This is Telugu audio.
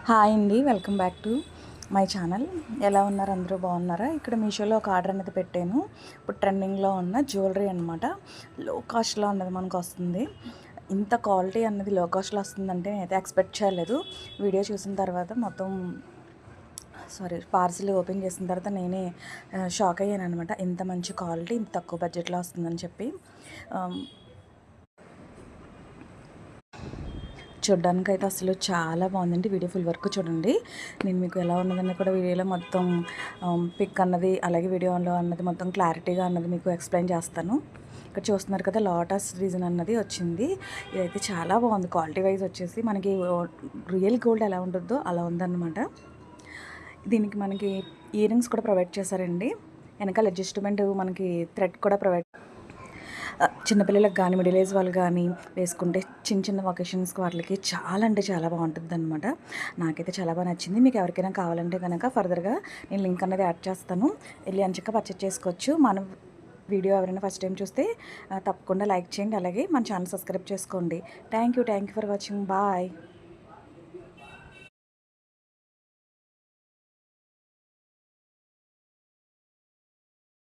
హాయ్ అండి, welcome back to my channel. ఎలా ఉన్నారు? అందరూ బాగున్నారా? ఇక్కడ మీషోలో ఒక ఆర్డర్ అనేది పెట్టాను. ఇప్పుడు ట్రెండింగ్లో ఉన్న జ్యువెలరీ అనమాట. లో కాస్ట్లో అన్నది మనకు వస్తుంది. ఇంత క్వాలిటీ అన్నది లో కాస్ట్లో వస్తుందంటే నేనైతే ఎక్స్పెక్ట్ చేయలేదు. వీడియో చూసిన తర్వాత పార్సిల్ ఓపెన్ చేసిన తర్వాత నేనే షాక్ అయ్యాను అనమాట. ఇంత మంచి క్వాలిటీ ఇంత తక్కువ బడ్జెట్లో వస్తుందని చెప్పి. చూడ్డానికి అయితే అసలు చాలా బాగుందండి. వీడియో ఫుల్ వరకు చూడండి. నేను మీకు ఎలా ఉన్నదని కూడా వీడియోలో మొత్తం పిక్ అన్నది, అలాగే వీడియోలో అన్నది మొత్తం క్లారిటీగా అన్నది మీకు ఎక్స్ప్లెయిన్ చేస్తాను. ఇక్కడ చూస్తున్నారు కదా, లోటస్ డిజైన్ అన్నది వచ్చింది. ఇదైతే చాలా బాగుంది. క్వాలిటీ వైజ్ వచ్చేసి మనకి రియల్ గోల్డ్ ఎలా ఉంటుందో అలా ఉందన్నమాట. దీనికి మనకి ఇయర్ రింగ్స్ కూడా ప్రొవైడ్ చేశారండి. వెనకాల అడ్జస్ట్మెంట్ మనకి థ్రెడ్ కూడా ప్రొవైడ్. చిన్నపిల్లలకు కానీ, మిడిల్ ఏజ్ వాళ్ళు కానీ వేసుకుంటే చిన్న చిన్న ఒకేషన్స్కి వాటికి చాలా అంటే చాలా బాగుంటుంది అనమాట. నాకైతే చాలా బాగా నచ్చింది. మీకు ఎవరికైనా కావాలంటే కనుక ఫర్దర్గా నేను లింక్ అనేది యాడ్ చేస్తాను. వెళ్ళి అంచక్క పర్చేజ్ చేసుకోవచ్చు. మన వీడియో ఎవరైనా ఫస్ట్ టైం చూస్తే తప్పకుండా లైక్ చేయండి. అలాగే మన ఛానల్ సబ్స్క్రైబ్ చేసుకోండి. Thank you for watching. Bye.